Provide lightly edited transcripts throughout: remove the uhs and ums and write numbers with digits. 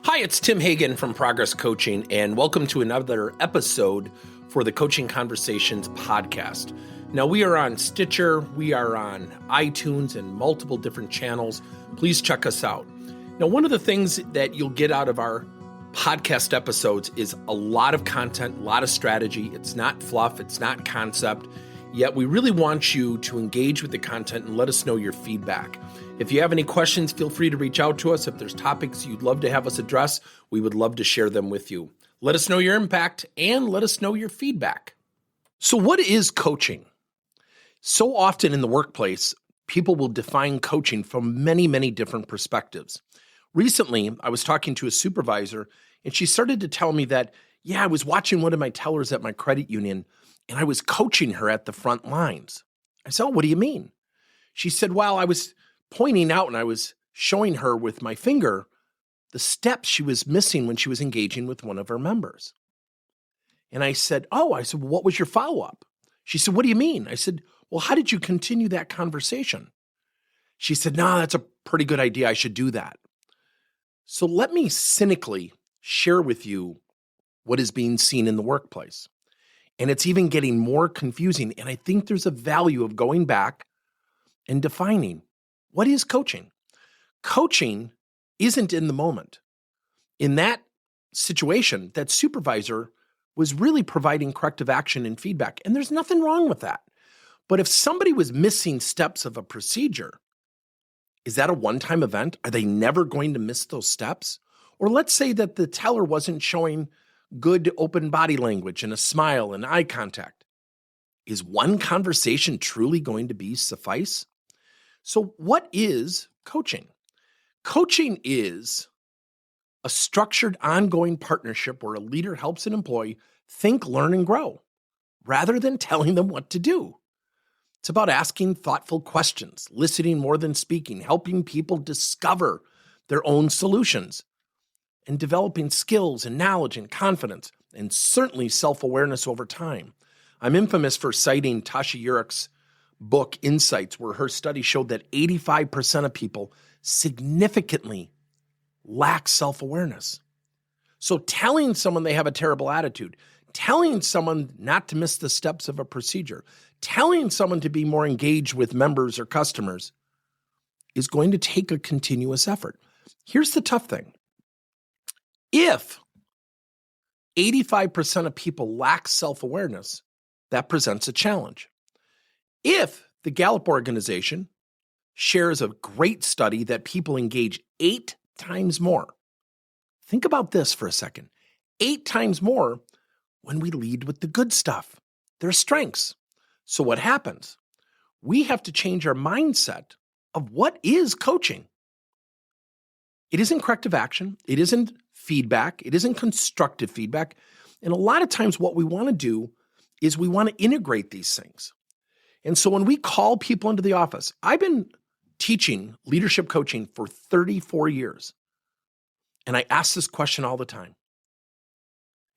Hi, it's Tim Hagen from Progress Coaching, and welcome to another episode for the Coaching Conversations podcast. Now, we are on Stitcher, we are on iTunes, and multiple different channels. Please check us out. Now, one of the things that you'll get out of our podcast episodes is a lot of content, a lot of strategy. It's not fluff, it's not concept, yet we really want you to engage with the content and let us know your feedback. If you have any questions, feel free to reach out to us. If there's topics you'd love to have us address, we would love to share them with you. Let us know your impact and let us know your feedback. So what is coaching? So often in the workplace, people will define coaching from many, many different perspectives. Recently, I was talking to a supervisor and she started to tell me that, I was watching one of my tellers at my credit union and I was coaching her at the front lines. I said, what do you mean? She said, I was pointing out and I was showing her with my finger the steps she was missing when she was engaging with one of her members. And I said, what was your follow-up? She said, what do you mean? I said, how did you continue that conversation? She said, no, that's a pretty good idea. I should do that. So let me cynically share with you what is being seen in the workplace. And it's even getting more confusing. And I think there's a value of going back and defining what is coaching. Coaching isn't in the moment. In that situation, that supervisor was really providing corrective action and feedback. And there's nothing wrong with that. But if somebody was missing steps of a procedure, is that a one-time event? Are they never going to miss those steps? Or let's say that the teller wasn't showing good open body language and a smile and eye contact. Is one conversation truly going to be suffice? So what is coaching? Coaching is a structured ongoing partnership where a leader helps an employee think, learn, and grow rather than telling them what to do. It's about asking thoughtful questions, listening more than speaking, helping people discover their own solutions, and developing skills and knowledge and confidence, and certainly self-awareness over time. I'm infamous for citing Tasha Eurich's book, Insights, where her study showed that 85% of people significantly lack self-awareness. So telling someone they have a terrible attitude, telling someone not to miss the steps of a procedure, telling someone to be more engaged with members or customers is going to take a continuous effort. Here's the tough thing. If 85% of people lack self-awareness, that presents a challenge. If the Gallup organization shares a great study that people engage 8 times more, think about this for a second, 8 times more when we lead with the good stuff, their strengths. So what happens? We have to change our mindset of what is coaching. It isn't corrective action. It isn't feedback. It isn't constructive feedback. And a lot of times what we want to do is we want to integrate these things. And so when we call people into the office, I've been teaching leadership coaching for 34 years. And I ask this question all the time.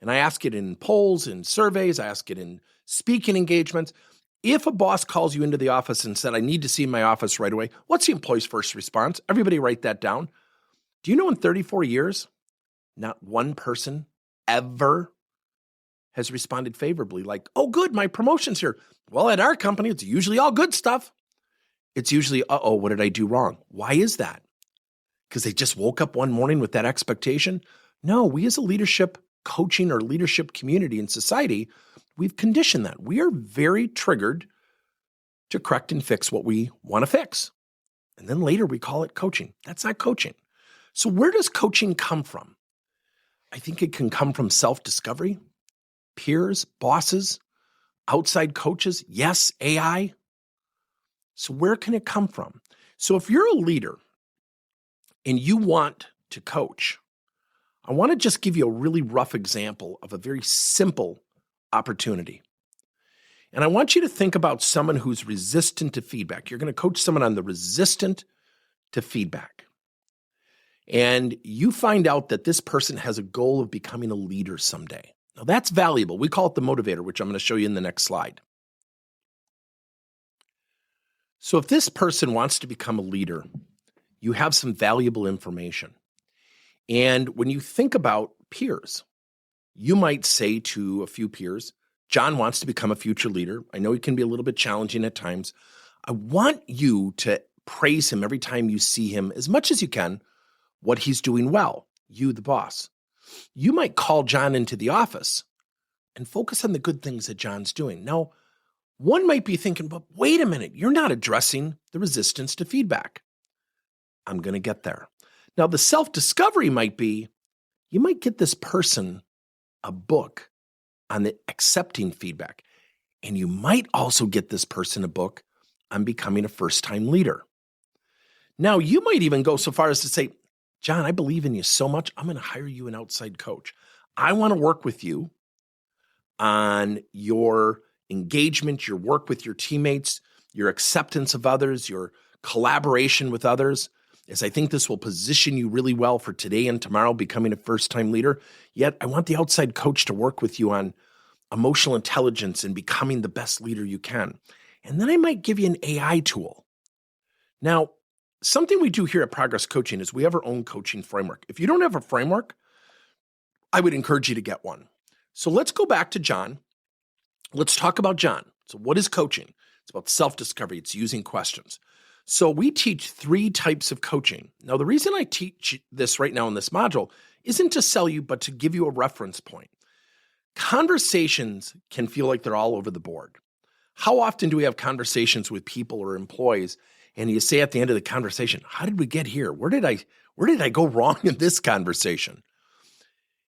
And I ask it in polls, in surveys, I ask it in speaking engagements. If a boss calls you into the office and said, I need to see you in my office right away, what's the employee's first response? Everybody write that down. Do you know in 34 years, not one person ever has responded favorably, like, oh, good, my promotion's here. Well, at our company, it's usually all good stuff. It's usually, what did I do wrong? Why is that? Because they just woke up one morning with that expectation? No, we as a leadership coaching or leadership community in society, we've conditioned that. We are very triggered to correct and fix what we want to fix. And then later we call it coaching. That's not coaching. So where does coaching come from? I think it can come from self-discovery, peers, bosses, outside coaches, yes, AI. So where can it come from? So if you're a leader and you want to coach, I want to just give you a really rough example of a very simple opportunity. And I want you to think about someone who's resistant to feedback. You're going to coach someone on the resistant to feedback. And you find out that this person has a goal of becoming a leader someday. Now that's valuable. We call it the motivator, which I'm going to show you in the next slide. So if this person wants to become a leader, you have some valuable information. And when you think about peers, you might say to a few peers, John wants to become a future leader. I know he can be a little bit challenging at times. I want you to praise him every time you see him as much as you can, what he's doing well, you, the boss. You might call John into the office and focus on the good things that John's doing. Now, one might be thinking, but wait a minute, you're not addressing the resistance to feedback. I'm going to get there. Now, the self-discovery might be, you might get this person a book on the accepting feedback. And you might also get this person a book on becoming a first-time leader. Now, you might even go so far as to say, John, I believe in you so much, I'm going to hire you an outside coach. I want to work with you on your engagement, your work with your teammates, your acceptance of others, your collaboration with others, as I think this will position you really well for today and tomorrow becoming a first-time leader. Yet I want the outside coach to work with you on emotional intelligence and becoming the best leader you can. And then I might give you an AI tool. Now, something we do here at Progress Coaching is we have our own coaching framework. If you don't have a framework, I would encourage you to get one. So let's go back to John. Let's talk about John. So what is coaching? It's about self-discovery. It's using questions. So we teach 3 types of coaching. Now, the reason I teach this right now in this module isn't to sell you, but to give you a reference point. Conversations can feel like they're all over the board. How often do we have conversations with people or employees, and you say at the end of the conversation, how did we get here? Where did I go wrong in this conversation?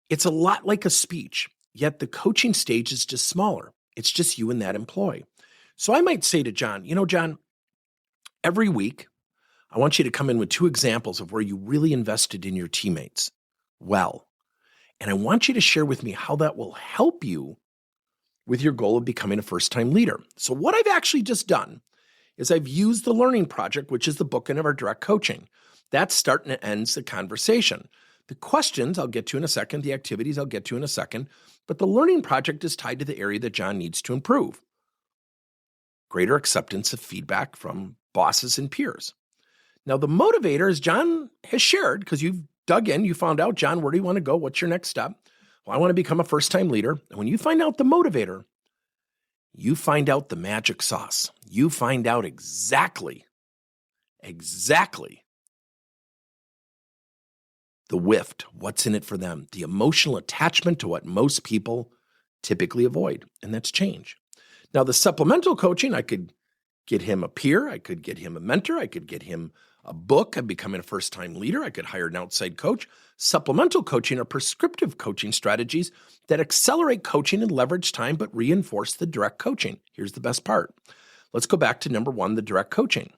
It's a lot like a speech, yet the coaching stage is just smaller. It's just you and that employee. So I might say to John, John, every week, I want you to come in with 2 examples of where you really invested in your teammates well. And I want you to share with me how that will help you with your goal of becoming a first-time leader. So what I've actually just done is I've used the learning project, which is the bookend of our direct coaching. That starts and ends the conversation. The questions I'll get to in a second, the activities I'll get to in a second, but the learning project is tied to the area that John needs to improve. Greater acceptance of feedback from bosses and peers. Now, the motivator, as John has shared, because you've dug in, you found out, John, where do you want to go? What's your next step? Well, I want to become a first-time leader. And when you find out the motivator, you find out the magic sauce. You find out exactly the whiff, what's in it for them, the emotional attachment to what most people typically avoid, and that's change. Now, the supplemental coaching, I could get him a peer, I could get him a mentor, I could get him a book on becoming a first-time leader, I could hire an outside coach. Supplemental coaching are prescriptive coaching strategies that accelerate coaching and leverage time but reinforce the direct coaching. Here's the best part. Let's go back to number 1, the direct coaching.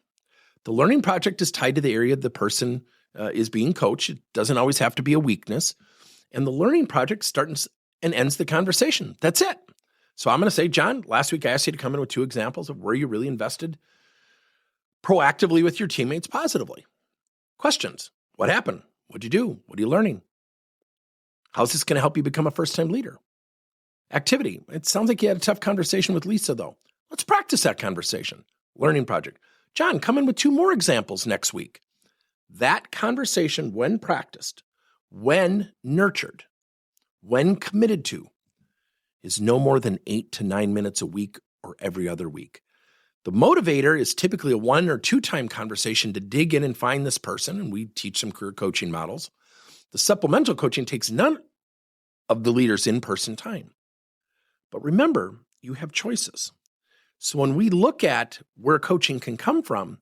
The learning project is tied to the area the person is being coached. It doesn't always have to be a weakness. And the learning project starts and ends the conversation. That's it. So I'm going to say, John, last week I asked you to come in with 2 examples of where you really invested proactively with your teammates positively. Questions. What happened? What'd you do? What are you learning? How's this going to help you become a first-time leader? Activity. It sounds like you had a tough conversation with Lisa, though. Let's practice that conversation. Learning project. John, come in with 2 more examples next week. That conversation, when practiced, when nurtured, when committed to, is no more than 8 to 9 minutes a week or every other week. The motivator is typically a 1 or 2 time conversation to dig in and find this person, and we teach some career coaching models. The supplemental coaching takes none of the leader's in-person time. But remember, you have choices. So when we look at where coaching can come from,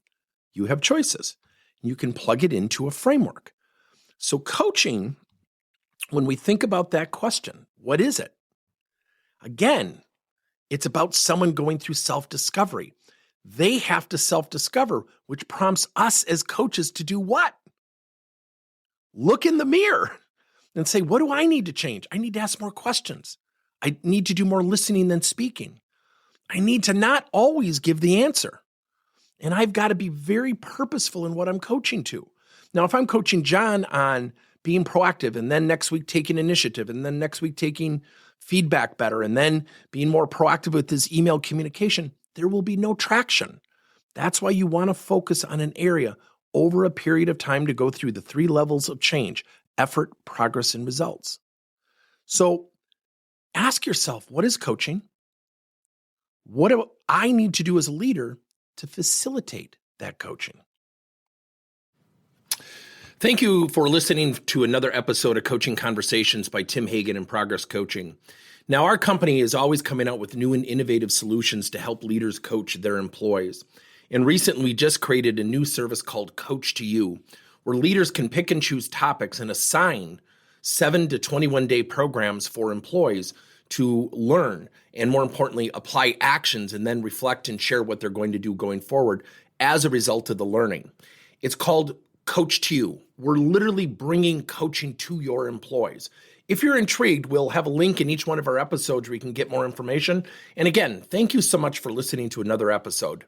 you have choices. You can plug it into a framework. So coaching, when we think about that question, what is it? Again, it's about someone going through self-discovery. They have to self-discover, which prompts us as coaches to do what? Look in the mirror and say, what do I need to change? I need to ask more questions. I need to do more listening than speaking. I need to not always give the answer. And I've got to be very purposeful in what I'm coaching to. Now, if I'm coaching John on being proactive and then next week taking initiative and then next week taking feedback better and then being more proactive with his email communication, there will be no traction. That's why you want to focus on an area over a period of time to go through the 3 levels of change: effort, progress, and results. So ask yourself, what is coaching? What do I need to do as a leader to facilitate that coaching? Thank you for listening to another episode of Coaching Conversations by Tim Hagen and Progress Coaching. Now, our company is always coming out with new and innovative solutions to help leaders coach their employees. And recently, we just created a new service called Coach to You, where leaders can pick and choose topics and assign 7 to 21-day programs for employees to learn and, more importantly, apply actions and then reflect and share what they're going to do going forward as a result of the learning. It's called Coach to You. We're literally bringing coaching to your employees. If you're intrigued, we'll have a link in each one of our episodes where you can get more information. And again, thank you so much for listening to another episode.